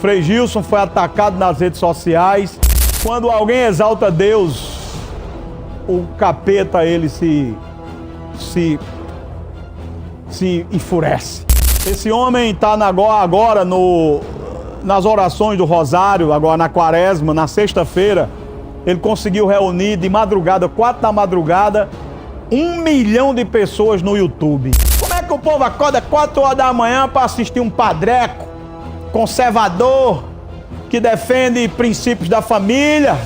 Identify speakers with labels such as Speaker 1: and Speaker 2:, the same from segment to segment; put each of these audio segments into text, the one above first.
Speaker 1: Frei Gilson foi atacado nas redes sociais. Quando alguém exalta Deus, o capeta, ele se enfurece. Esse homem está agora nas orações do Rosário, agora na Quaresma, na sexta-feira, ele conseguiu reunir de madrugada, 4 da madrugada, 1 milhão de pessoas no YouTube. Como é que o povo acorda 4 horas da manhã para assistir um padreco conservador que defende princípios da família?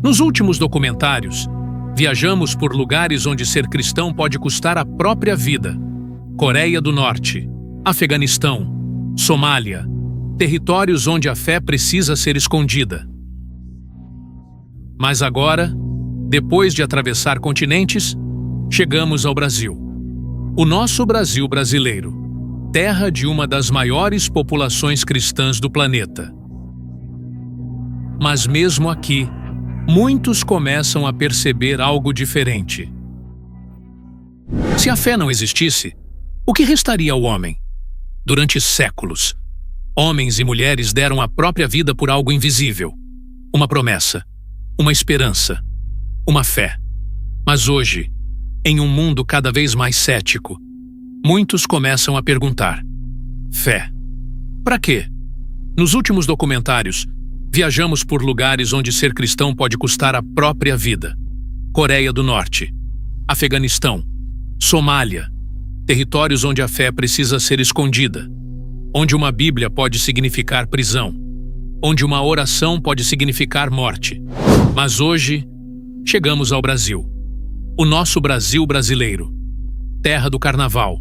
Speaker 2: Nos últimos documentários, viajamos por lugares onde ser cristão pode custar a própria vida. Coreia do Norte, Afeganistão, Somália, territórios onde a fé precisa ser escondida. Mas agora, depois de atravessar continentes, chegamos ao Brasil. O nosso Brasil brasileiro, terra de uma das maiores populações cristãs do planeta. Mas mesmo aqui, muitos começam a perceber algo diferente. Se a fé não existisse, o que restaria ao homem? Durante séculos, homens e mulheres deram a própria vida por algo invisível. Uma promessa, uma esperança, uma fé. Mas hoje, em um mundo cada vez mais cético, muitos começam a perguntar: fé, para quê? Nos últimos documentários, viajamos por lugares onde ser cristão pode custar a própria vida. Coreia do Norte, Afeganistão, Somália, territórios onde a fé precisa ser escondida, onde uma Bíblia pode significar prisão, onde uma oração pode significar morte. Mas hoje, chegamos ao Brasil. O nosso Brasil brasileiro, terra do carnaval,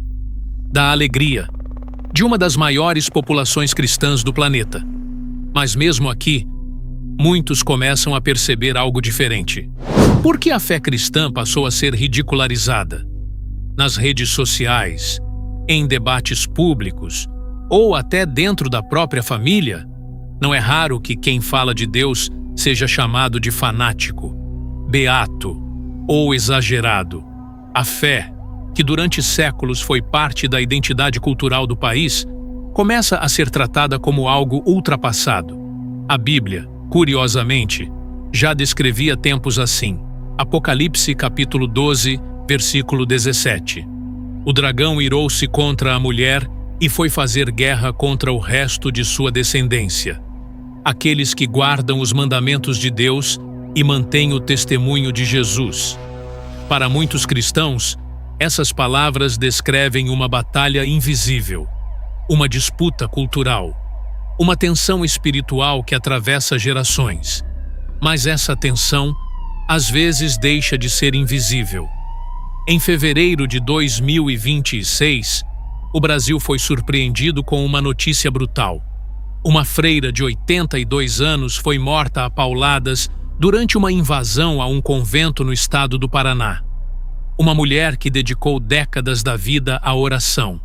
Speaker 2: da alegria, de uma das maiores populações cristãs do planeta. Mas mesmo aqui, muitos começam a perceber algo diferente. Por que a fé cristã passou a ser ridicularizada? Nas redes sociais, em debates públicos, ou até dentro da própria família, não é raro que quem fala de Deus seja chamado de fanático, beato ou exagerado. A fé, que durante séculos foi parte da identidade cultural do país, começa a ser tratada como algo ultrapassado. A Bíblia, curiosamente, já descrevia tempos assim. Apocalipse capítulo 12, versículo 17. O dragão irou-se contra a mulher e foi fazer guerra contra o resto de sua descendência, aqueles que guardam os mandamentos de Deus e mantêm o testemunho de Jesus. Para muitos cristãos, essas palavras descrevem uma batalha invisível, uma disputa cultural, uma tensão espiritual que atravessa gerações. Mas essa tensão, às vezes, deixa de ser invisível. Em fevereiro de 2026, o Brasil foi surpreendido com uma notícia brutal. Uma freira de 82 anos foi morta a pauladas durante uma invasão a um convento no estado do Paraná. Uma mulher que dedicou décadas da vida à oração,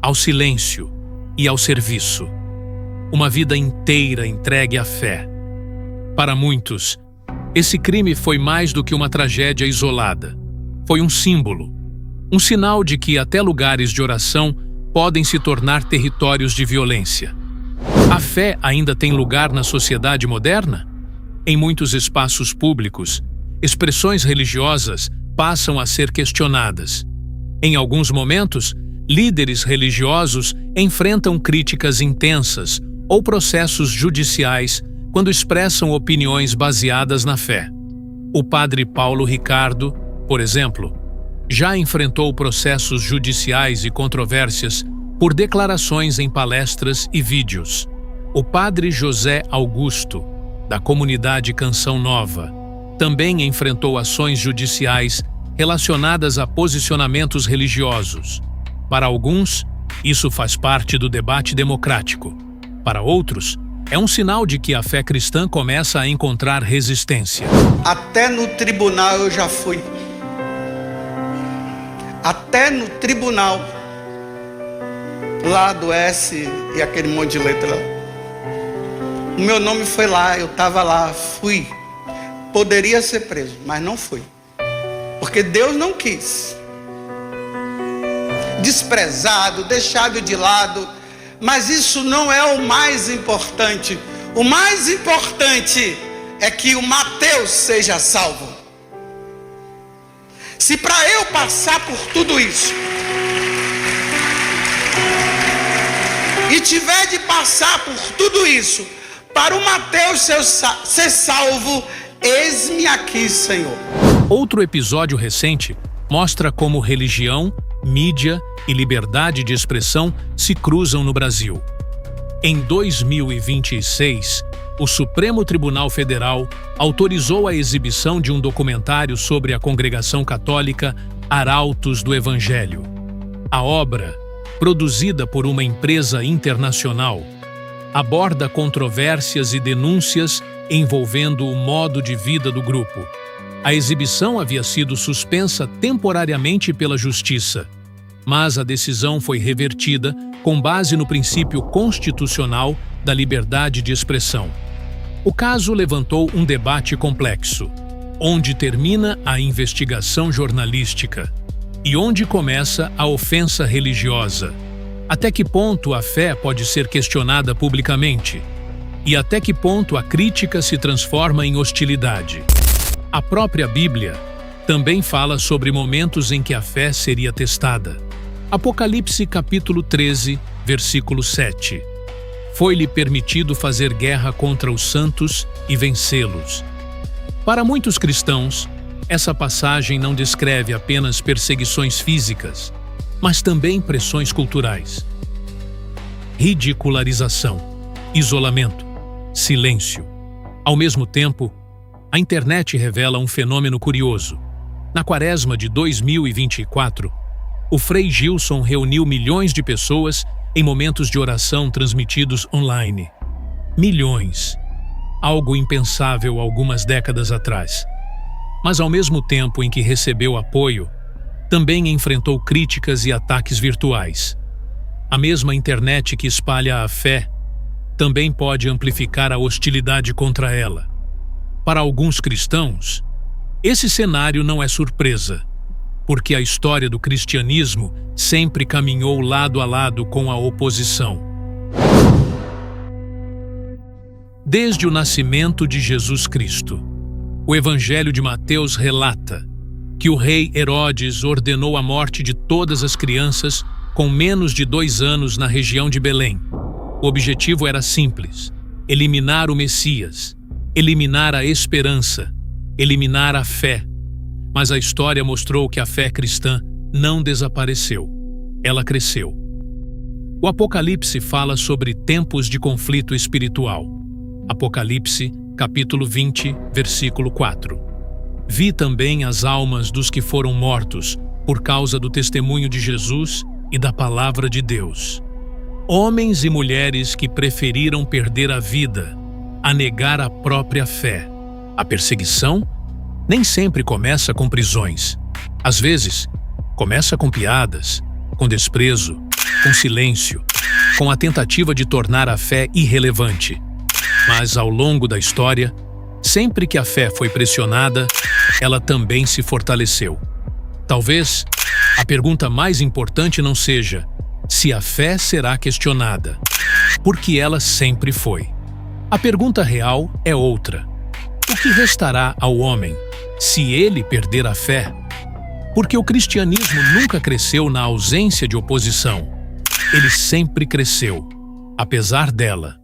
Speaker 2: ao silêncio e ao serviço. Uma vida inteira entregue à fé. Para muitos, esse crime foi mais do que uma tragédia isolada. Foi um símbolo, um sinal de que até lugares de oração podem se tornar territórios de violência. A fé ainda tem lugar na sociedade moderna? Em muitos espaços públicos, expressões religiosas passam a ser questionadas. Em alguns momentos, líderes religiosos enfrentam críticas intensas ou processos judiciais quando expressam opiniões baseadas na fé. O padre Paulo Ricardo, por exemplo, já enfrentou processos judiciais e controvérsias por declarações em palestras e vídeos. O padre José Augusto, da comunidade Canção Nova, também enfrentou ações judiciais relacionadas a posicionamentos religiosos. Para alguns, isso faz parte do debate democrático. Para outros, é um sinal de que a fé cristã começa a encontrar resistência.
Speaker 3: Até no tribunal eu já fui. Até no tribunal. Lá do S e aquele monte de letra lá. O meu nome foi lá, eu estava lá, fui. Poderia ser preso, mas não fui. Porque Deus não quis. desprezado, deixado de lado. Mas isso não é o mais importante. O mais importante é que o Mateus seja salvo. Se para eu passar por tudo isso e tiver de passar por tudo isso para o Mateus ser salvo, eis-me aqui, Senhor.
Speaker 2: Outro episódio recente mostra como religião, mídia e liberdade de expressão se cruzam no Brasil. Em 2026, o Supremo Tribunal Federal autorizou a exibição de um documentário sobre a congregação católica Arautos do Evangelho. A obra, produzida por uma empresa internacional, aborda controvérsias e denúncias envolvendo o modo de vida do grupo. A exibição havia sido suspensa temporariamente pela Justiça, mas a decisão foi revertida com base no princípio constitucional da liberdade de expressão. O caso levantou um debate complexo, onde termina a investigação jornalística e onde começa a ofensa religiosa. Até que ponto a fé pode ser questionada publicamente? E até que ponto a crítica se transforma em hostilidade? A própria Bíblia também fala sobre momentos em que a fé seria testada. Apocalipse capítulo 13, versículo 7. Foi-lhe permitido fazer guerra contra os santos e vencê-los. Para muitos cristãos, essa passagem não descreve apenas perseguições físicas, mas também pressões culturais. Ridicularização, isolamento, silêncio. Ao mesmo tempo, a internet revela um fenômeno curioso. Na Quaresma de 2024, o Frei Gilson reuniu milhões de pessoas em momentos de oração transmitidos online. Milhões. Algo impensável algumas décadas atrás. Mas ao mesmo tempo em que recebeu apoio, também enfrentou críticas e ataques virtuais. A mesma internet que espalha a fé também pode amplificar a hostilidade contra ela. Para alguns cristãos, esse cenário não é surpresa, porque a história do cristianismo sempre caminhou lado a lado com a oposição. Desde o nascimento de Jesus Cristo, o Evangelho de Mateus relata que o rei Herodes ordenou a morte de todas as crianças com menos de 2 anos na região de Belém. O objetivo era simples: eliminar o Messias, eliminar a esperança, eliminar a fé. Mas a história mostrou que a fé cristã não desapareceu. Ela cresceu. O Apocalipse fala sobre tempos de conflito espiritual. Apocalipse, capítulo 20, versículo 4. Vi também as almas dos que foram mortos por causa do testemunho de Jesus e da palavra de Deus. Homens e mulheres que preferiram perder a vida a negar a própria fé. A perseguição nem sempre começa com prisões. Às vezes, começa com piadas, com desprezo, com silêncio, com a tentativa de tornar a fé irrelevante. Mas ao longo da história, sempre que a fé foi pressionada, ela também se fortaleceu. Talvez a pergunta mais importante não seja se a fé será questionada, porque ela sempre foi. A pergunta real é outra: o que restará ao homem se ele perder a fé? Porque o cristianismo nunca cresceu na ausência de oposição. Ele sempre cresceu, apesar dela.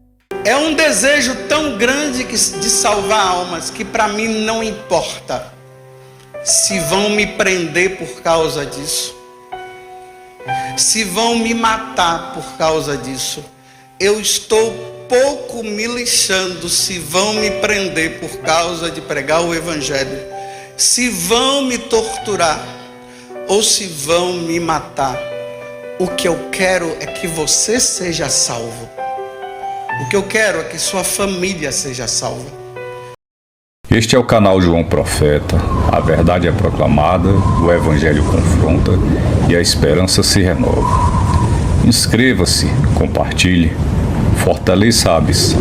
Speaker 3: É um desejo tão grande de salvar almas que para mim não importa se vão me prender por causa disso, se vão me matar por causa disso. Eu estou pouco me lixando se vão me prender por causa de pregar o Evangelho, se vão me torturar ou se vão me matar. O que eu quero é que você seja salvo. O que eu quero é que sua família seja salva.
Speaker 4: Este é o canal João Profeta. A verdade é proclamada, o Evangelho confronta e a esperança se renova. Inscreva-se, compartilhe, fortaleça a missão.